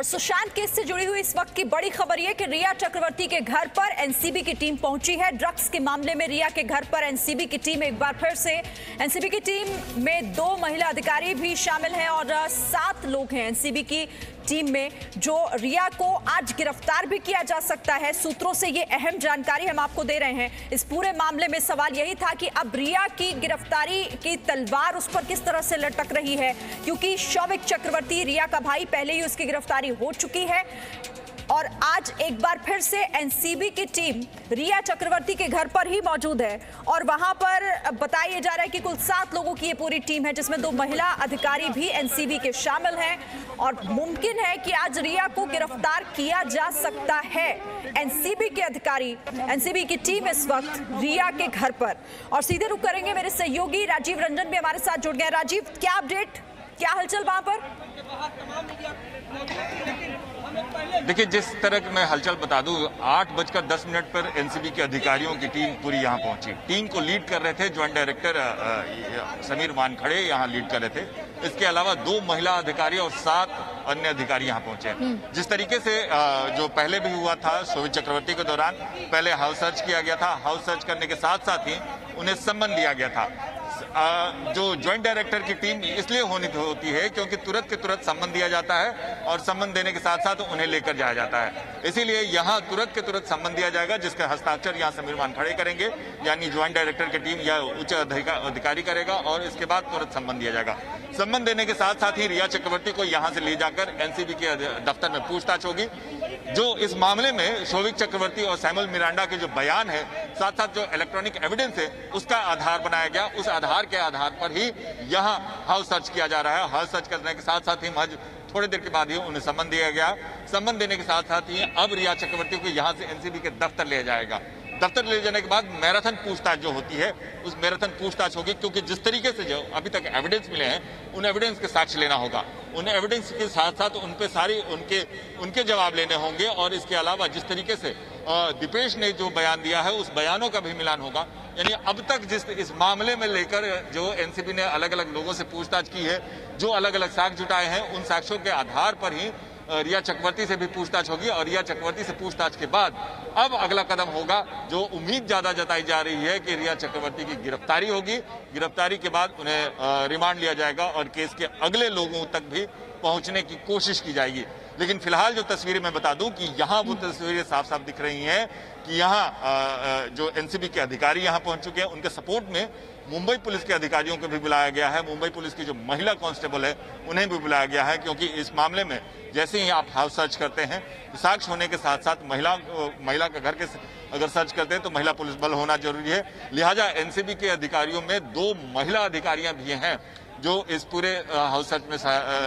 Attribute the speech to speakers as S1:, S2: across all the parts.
S1: और सुशांत केस से जुड़ी हुई इस वक्त की बड़ी खबर यह कि रिया चक्रवर्ती के घर पर एनसीबी की टीम पहुंची है। ड्रग्स के मामले में रिया के घर पर एनसीबी की टीम एक बार फिर से एनसीबी की टीम में 2 महिला अधिकारी भी शामिल हैं और 7 लोग हैं एनसीबी की टीम में, जो रिया को आज गिरफ्तार भी किया जा सकता है। सूत्रों से ये अहम जानकारी हम आपको दे रहे हैं। इस पूरे मामले में सवाल यही था कि अब रिया की गिरफ्तारी की तलवार उस पर किस तरह से लटक रही है, क्योंकि शौविक चक्रवर्ती रिया का भाई, पहले ही उसकी गिरफ्तारी हो चुकी है और आज एक बार फिर से एनसीबी की टीम रिया चक्रवर्ती के घर पर ही मौजूद है और वहां पर बताया जा रहा है कि कुल 7 लोगों की ये पूरी टीम है, जिसमें 2 महिला अधिकारी भी एनसीबी के शामिल हैं और मुमकिन है कि आज रिया को गिरफ्तार किया जा सकता है। एनसीबी के अधिकारी, एनसीबी की टीम इस वक्त रिया के घर पर। और सीधे रुख करेंगे, मेरे सहयोगी राजीव रंजन भी हमारे साथ जुड़ गए। राजीव, क्या अपडेट, क्या हलचल वहां पर?
S2: देखिए, जिस तरह की मैं हलचल बता दूं, 8:10 पर एनसीबी के अधिकारियों की टीम पूरी यहां पहुंची। टीम को लीड कर रहे थे ज्वाइंट डायरेक्टर समीर वानखड़े, यहां लीड कर रहे थे। इसके अलावा 2 महिला अधिकारी और 7 अन्य अधिकारी यहां पहुंचे। जिस तरीके से जो पहले भी हुआ था शोभित चक्रवर्ती के दौरान, पहले हाउस सर्च किया गया था। हाउस सर्च करने के साथ साथ ही उन्हें सम्मन दिया गया था। जो ज्वाइंट डायरेक्टर की टीम इसलिए होती है क्योंकि तुरंत के तुरंत सम्मन दिया जाता है और सम्मन देने के साथ साथ उन्हें लेकर जाया जाता है। इसीलिए यहां तुरंत के तुरंत सम्मन दिया जाएगा, जिसका हस्ताक्षर यहां समीर वानखड़े करेंगे, यानी ज्वाइंट डायरेक्टर की टीम या उच्च अधिकारी करेगा और इसके बाद तुरंत सम्मन दिया जाएगा। सम्मन देने के साथ साथ ही रिया चक्रवर्ती को यहां से ले जाकर एनसीबी के दफ्तर में पूछताछ होगी। जो इस मामले में शौविक चक्रवर्ती और सैमुअल मिरांडा के जो बयान है, साथ साथ जो इलेक्ट्रॉनिक एविडेंस है, उसका आधार बनाया गया। उस आधार के आधार पर ही यहां हाउस सर्च किया जा रहा है। हाउस सर्च करने के साथ साथ ही महज थोड़ी देर के बाद ही उन्हें सम्मन दिया गया। सम्मन देने के साथ साथ ही अब रिया चक्रवर्ती को यहां से एनसीबी के दफ्तर ले जाएगा। दफ्तर ले जाने के बाद मैराथन पूछताछ जो होती है, उस मैराथन पूछताछ होगी, क्योंकि जिस तरीके से जो अभी तक एविडेंस मिले हैं, उन एविडेंस के साक्ष्य लेना होगा। उन एविडेंस के साथ साथ उन पे सारी उनके जवाब लेने होंगे और इसके अलावा जिस तरीके से दीपेश ने जो बयान दिया है, उस बयानों का भी मिलान होगा। यानी अब तक जिस इस मामले में लेकर जो एनसीबी ने अलग अलग लोगों से पूछताछ की है, जो अलग अलग साक्ष्य जुटाए हैं, उन साक्ष्यों के आधार पर ही रिया चक्रवर्ती से भी पूछताछ होगी और रिया चक्रवर्ती से पूछताछ के बाद अब अगला कदम होगा, जो उम्मीद ज्यादा जताई जा रही है कि रिया चक्रवर्ती की गिरफ्तारी होगी। गिरफ्तारी के बाद उन्हें रिमांड लिया जाएगा और केस के अगले लोगों तक भी पहुंचने की कोशिश की जाएगी। लेकिन फिलहाल जो तस्वीरें मैं बता दूं कि यहाँ वो तस्वीरें साफ साफ दिख रही हैं कि यहाँ जो एनसीबी के अधिकारी यहाँ पहुंच चुके हैं। उनके सपोर्ट में मुंबई पुलिस के अधिकारियों को भी बुलाया गया है। मुंबई पुलिस की जो महिला कांस्टेबल है, उन्हें भी बुलाया गया है, क्योंकि इस मामले में जैसे ही आप हाउस सर्च करते हैं, साक्ष्य होने के साथ साथ महिला के घर के अगर सर्च करते हैं तो महिला पुलिस बल होना जरूरी है। लिहाजा एनसीबी के अधिकारियों में 2 महिला अधिकारियां भी हैं जो इस पूरे हाउस सर्च में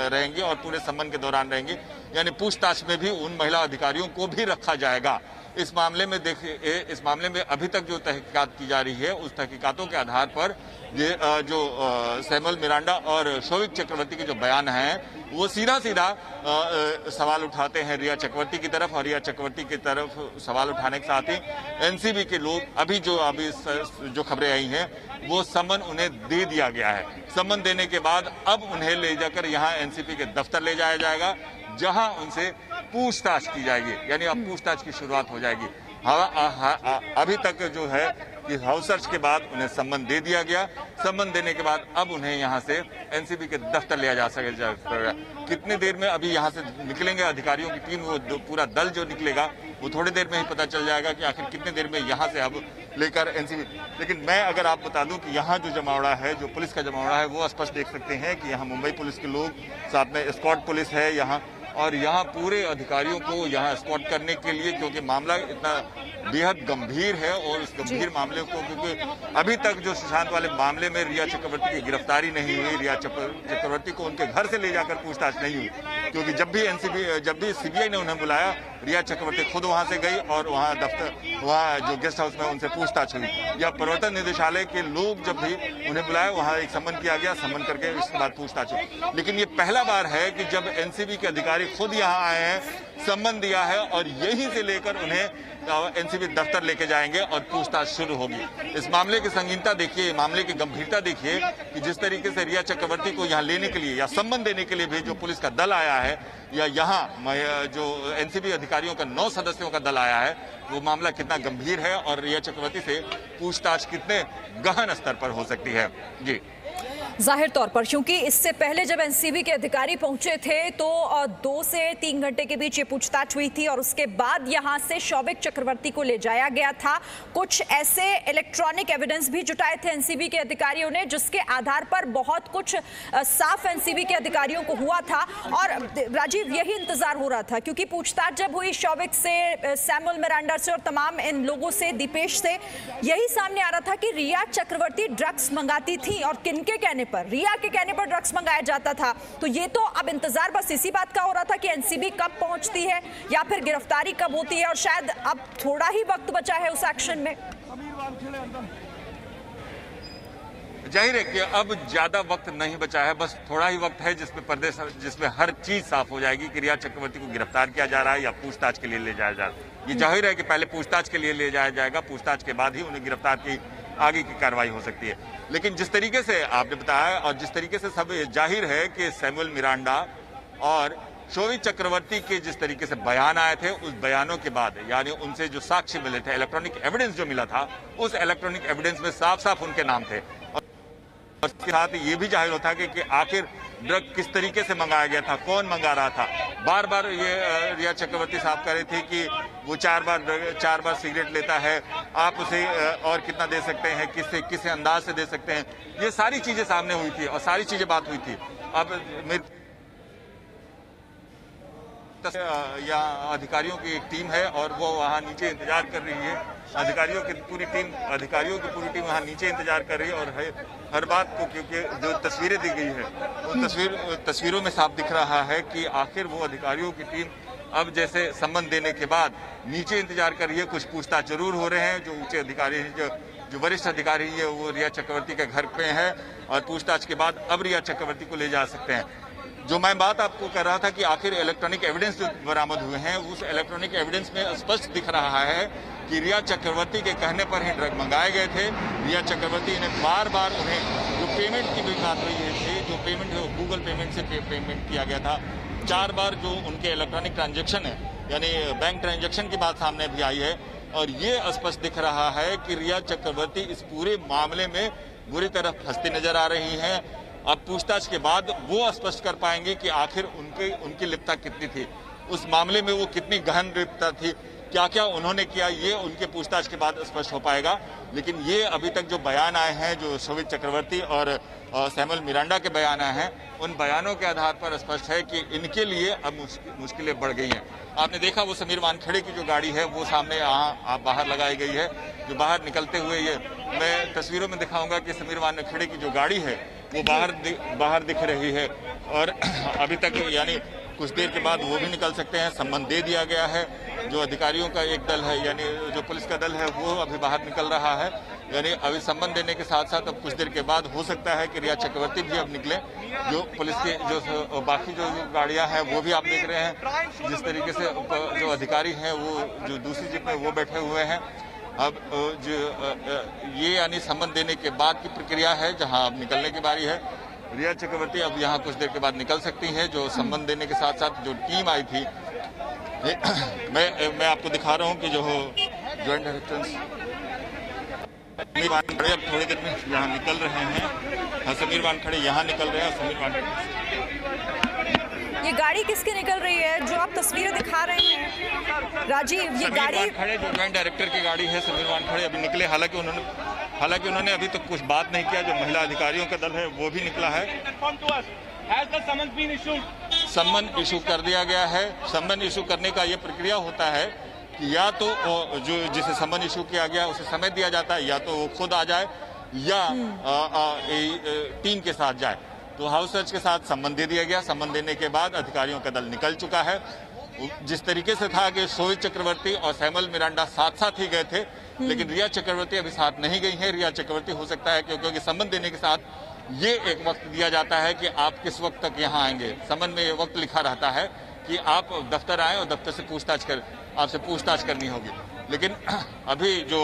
S2: रहेंगी और पूरे सम्मन के दौरान रहेंगी। यानी पूछताछ में भी उन महिला अधिकारियों को भी रखा जाएगा। इस मामले में देखिए, इस मामले में अभी तक जो तहकीकात की जा रही है, उस तहकीकातों के आधार पर ये जो सैमुअल मिरांडा और शौविक चक्रवर्ती के जो बयान हैं, वो सीधा सवाल उठाते हैं रिया चक्रवर्ती की तरफ, और रिया चक्रवर्ती की तरफ सवाल उठाने के साथ ही एनसीबी के लोग अभी जो खबरें आई हैं, वो सम्मन उन्हें दे दिया गया है। सम्मन देने के बाद अब उन्हें ले जाकर यहाँ एनसीबी के दफ्तर ले जाया जाएगा, जहां उनसे पूछताछ की जाएगी। यानी अब पूछताछ की शुरुआत हो जाएगी। अभी तक जो है कि हाउस सर्च के बाद उन्हें सम्मन दे दिया गया। सम्मन देने के बाद अब उन्हें यहां से एनसीबी के दफ्तर ले जा सकेगा। कितनी देर में अभी यहां से निकलेंगे अधिकारियों की टीम, वो पूरा दल जो निकलेगा, वो थोड़ी देर में ही पता चल जाएगा कि आखिर कितनी देर में यहां से अब लेकर एनसीबी। लेकिन मैं अगर आप बता दूं कि यहाँ जो जमावड़ा है, जो पुलिस का जमावड़ा है, वो स्पष्ट देख सकते हैं कि यहाँ मुंबई पुलिस के लोग, साथ में स्कॉट पुलिस है यहाँ, और यहाँ पूरे अधिकारियों को यहाँ स्कॉट करने के लिए, क्योंकि मामला इतना बेहद गंभीर है और इस गंभीर मामले को, क्योंकि अभी तक जो सुशांत वाले मामले में रिया चक्रवर्ती की गिरफ्तारी नहीं हुई, रिया चक्रवर्ती को उनके घर से ले जाकर पूछताछ नहीं हुई, क्योंकि जब भी सीबीआई ने उन्हें बुलाया, रिया चक्रवर्ती खुद वहां से गई और वहां जो गेस्ट हाउस में उनसे पूछताछ हुई। या प्रवर्तन निदेशालय के लोग जब भी उन्हें बुलाया, वहां एक सम्मन किया गया, सम्मन करके इसके बाद पूछताछ हुई। लेकिन ये पहला बार है कि जब एनसीबी के अधिकारी खुद यहाँ आए हैं, सम्मन दिया है और यहीं से लेकर उन्हें एनसीबी दफ्तर लेके जाएंगे और पूछताछ शुरू होगी। इस मामले की संगीनता देखिए, मामले की गंभीरता देखिए कि जिस तरीके से रिया चक्रवर्ती को यहाँ लेने के लिए या सम्मन देने के लिए भी जो पुलिस का दल आया है या यहाँ जो एनसीबी अधिकारियों का 9 सदस्यों का दल आया है, वो मामला कितना गंभीर है और रिया चक्रवर्ती से पूछताछ कितने गहन स्तर पर हो सकती है। जी
S1: जाहिर तौर पर, क्योंकि इससे पहले जब एनसीबी के अधिकारी पहुंचे थे तो 2 से 3 घंटे के बीच ये पूछताछ हुई थी और उसके बाद यहां से शौविक चक्रवर्ती को ले जाया गया था। कुछ ऐसे इलेक्ट्रॉनिक एविडेंस भी जुटाए थे एनसीबी के अधिकारियों ने, जिसके आधार पर बहुत कुछ साफ एनसीबी के अधिकारियों को हुआ था। और राजीव, यही इंतजार हो रहा था, क्योंकि पूछताछ जब हुई शौविक से, सैमुअल मिरांडा से और तमाम इन लोगों से, दीपेश से, यही सामने आ रहा था कि रिया चक्रवर्ती ड्रग्स मंगाती थी और किनके कहने पर, रिया के कहने पर ड्रग्स मंगाया जाता था। तो ये तो अब इंतजार बस इसी बात का हो रहा था कि एनसीबी कब पहुंचती है या फिर गिरफ्तारी कब होती है, और शायद अब थोड़ा ही वक्त बचा है उस एक्शन में।
S2: जाहिर है कि अब ज्यादा वक्त नहीं बचा है, बस थोड़ा ही वक्त है जिसमें हर चीज साफ हो जाएगी कि रिया चक्रवर्ती को गिरफ्तार किया जा रहा है या पूछताछ के लिए ले जाया जा रहा है। ये जाहिर है कि पहले पूछताछ के लिए ले जाया जाएगा, पूछताछ के बाद ही उन्हें गिरफ्तार की आगे की कार्रवाई हो सकती है। लेकिन जिस तरीके से आपने बताया और जिस तरीके से सब जाहिर है कि सैमुअल मिरांडा और शौविक चक्रवर्ती के जिस तरीके से बयान आए थे, उस बयानों के बाद यानी उनसे जो साक्ष्य मिले थे, इलेक्ट्रॉनिक एविडेंस जो मिला था, उस इलेक्ट्रॉनिक एविडेंस में साफ साफ उनके नाम थे। और इसके साथ ये भी जाहिर होता कि आखिर ड्रग किस तरीके से मंगाया गया था, कौन मंगा रहा था। बार बार ये रिया चक्रवर्ती साहब कह रही थी कि वो 4 बार सिगरेट लेता है, आप उसे और कितना दे सकते हैं, किस अंदाज से दे सकते हैं। ये सारी चीजें सामने हुई थी और सारी चीजें बात हुई थी। अब या अधिकारियों की एक टीम है और वो वहाँ नीचे इंतजार कर रही है। अधिकारियों की पूरी टीम वहाँ नीचे इंतजार कर रही है और हर बात को, क्योंकि जो तस्वीरें दी गई है उन तस्वीरों में साफ दिख रहा है कि आखिर वो अधिकारियों की टीम अब जैसे सम्मन देने के बाद नीचे इंतजार कर रही है। कुछ पूछताछ जरूर हो रहे हैं। जो ऊंचे अधिकारी हैं, जो वरिष्ठ अधिकारी है, वो रिया चक्रवर्ती के घर पे है और पूछताछ के बाद अब रिया चक्रवर्ती को ले जा सकते हैं। जो मैं बात आपको कर रहा था कि आखिर इलेक्ट्रॉनिक एविडेंस जो बरामद हुए हैं, उस इलेक्ट्रॉनिक एविडेंस में स्पष्ट दिख रहा है कि रिया चक्रवर्ती के कहने पर ही ड्रग मंगाए गए थे। रिया चक्रवर्ती ने बार बार उन्हें जो पेमेंट की भी बात हुई थी, जो पेमेंट गूगल पेमेंट से पेमेंट किया गया था, 4 बार जो उनके इलेक्ट्रॉनिक ट्रांजेक्शन है यानी बैंक ट्रांजेक्शन की बात सामने भी आई है। और ये स्पष्ट दिख रहा है कि रिया चक्रवर्ती इस पूरे मामले में बुरी तरह फंसती नजर आ रही हैं। अब पूछताछ के बाद वो स्पष्ट कर पाएंगे कि आखिर उनकी लिप्तता कितनी थी, उस मामले में वो कितनी गहन लिप्तता थी, क्या क्या उन्होंने किया, ये उनके पूछताछ के बाद स्पष्ट हो पाएगा। लेकिन ये अभी तक जो बयान आए हैं, जो शौविक चक्रवर्ती और सैमुअल मिरांडा के बयान आए हैं, उन बयानों के आधार पर स्पष्ट है कि इनके लिए अब मुश्किलें बढ़ गई हैं। आपने देखा वो समीर वानखेड़े की जो गाड़ी है वो सामने यहाँ बाहर लगाई गई है। जो बाहर निकलते हुए ये मैं तस्वीरों में दिखाऊंगा कि समीर वानखेड़े की जो गाड़ी है वो बाहर दिख रही है और अभी तक यानी कुछ देर के बाद वो भी निकल सकते हैं। सम्मन दे दिया गया है। जो अधिकारियों का एक दल है यानी जो पुलिस का दल है वो अभी बाहर निकल रहा है। यानी अभी सम्मन देने के साथ साथ अब कुछ देर के बाद हो सकता है कि रिया चक्रवर्ती भी अब निकले। जो पुलिस के जो बाकी जो गाड़ियां हैं वो भी आप देख रहे हैं जिस तरीके से जो अधिकारी हैं वो जो दूसरी जीप में वो बैठे हुए हैं। अब जो ये यानी सम्मन देने के बाद की प्रक्रिया है जहां अब निकलने की बारी है। रिया चक्रवर्ती अब यहाँ कुछ देर के बाद निकल सकती हैं। जो सम्मन देने के साथ साथ जो टीम आई थी, मैं आपको दिखा रहा हूँ कि जो ज्वाइंट डायरेक्टर समीर वानखेड़े अब थोड़ी देर में यहाँ निकल रहे हैं। समीर वानखेड़े यहाँ निकल रहे हैं। समीर वानखेड़े
S1: ये गाड़ी किसकी निकल रही है जो आप तस्वीरें दिखा रहे हैं राजीव? ये गाड़ी
S2: जो ज्वाइंट डायरेक्टर की गाड़ी है। समीर वानखेड़े अभी निकले, हालांकि उन्होंने अभी तक कुछ बात नहीं किया। जो महिला अधिकारियों का दल है वो भी निकला है। सम्मन इशू कर दिया गया है। सम्मन इशू करने का ये प्रक्रिया होता है कि या तो जो जिसे सम्मन इशू किया गया उसे समय दिया जाता है, या तो वो खुद आ जाए या टीम के साथ जाए। तो हाउस सर्च के साथ सम्मन दे दिया गया। सम्मन देने के बाद अधिकारियों का दल निकल चुका है। जिस तरीके से था कि शौविक चक्रवर्ती और सैमुअल मिरांडा साथ साथ ही गए थे, लेकिन रिया चक्रवर्ती अभी साथ नहीं गई है। रिया चक्रवर्ती हो सकता है क्योंकि सम्मन देने के साथ ये एक वक्त दिया जाता है कि आप किस वक्त तक यहाँ आएंगे। सम्मन में ये वक्त लिखा रहता है कि आप दफ्तर आए और दफ्तर से आपसे पूछताछ करनी होगी। लेकिन अभी जो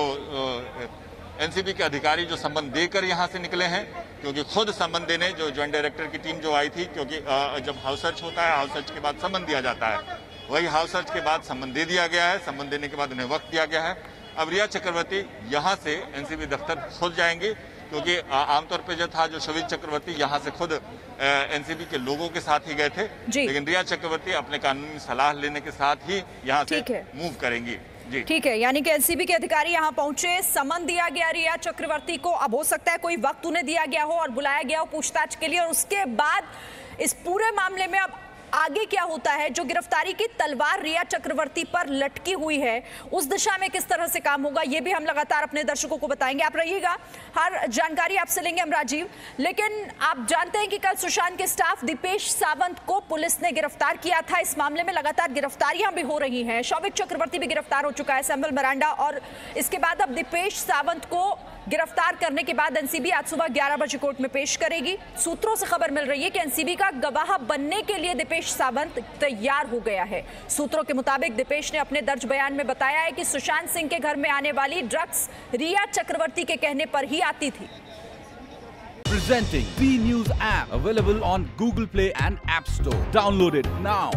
S2: एनसीबी के अधिकारी जो संबंध देकर यहाँ से निकले हैं, क्योंकि खुद संबंध देने जो ज्वाइंट डायरेक्टर की टीम जो आई थी, क्योंकि जब हाउस सर्च होता है, हाउस सर्च के बाद संबंध दिया जाता है, वही हाउस सर्च के बाद संबंध दे दिया गया है। संबंध देने के बाद उन्हें वक्त दिया गया है। अब रिया चक्रवर्ती यहाँ से एनसीबी दफ्तर खुद जाएंगे, क्योंकि आमतौर पर जो था, जो शोभित चक्रवर्ती यहाँ से खुद एनसीबी के लोगों के साथ ही गए थे, लेकिन रिया चक्रवर्ती अपने कानूनी सलाह लेने के साथ ही यहाँ से मूव करेंगी। जी
S1: ठीक है, यानी कि एनसीबी के अधिकारी यहाँ पहुंचे, समन दिया गया रिया चक्रवर्ती को। अब हो सकता है कोई वक्त उन्हें दिया गया हो और बुलाया गया हो पूछताछ के लिए, और उसके बाद इस पूरे मामले में अब आगे क्या होता है। जो गिरफ्तारी की तलवार रिया चक्रवर्ती पर लटकी हुई है, उस दिशा में किस तरह से काम होगा, ये भी हम लगातार अपने दर्शकों को बताएंगे। आप रहिएगा, हर जानकारी आपसे लेंगे हम राजीव। लेकिन आप जानते हैं कि कल सुशांत के स्टाफ दीपेश सावंत को पुलिस ने गिरफ्तार किया था। इस मामले में लगातार गिरफ्तारियां भी हो रही हैं। शौविक चक्रवर्ती भी गिरफ्तार हो चुका है, सैमुअल मिरांडा, और इसके बाद अब दीपेश सावंत को गिरफ्तार करने के बाद एनसीबी आज सुबह 11 बजे कोर्ट में पेश करेगी। सूत्रों से खबर मिल रही है कि एनसीबी का गवाह बनने के लिए दीपेश सावंत तैयार हो गया है। सूत्रों के मुताबिक दीपेश ने अपने दर्ज बयान में बताया है कि सुशांत सिंह के घर में आने वाली ड्रग्स रिया चक्रवर्ती के कहने पर ही आती थी।
S3: Presenting B News app available on Google Play and App Store. Download it now.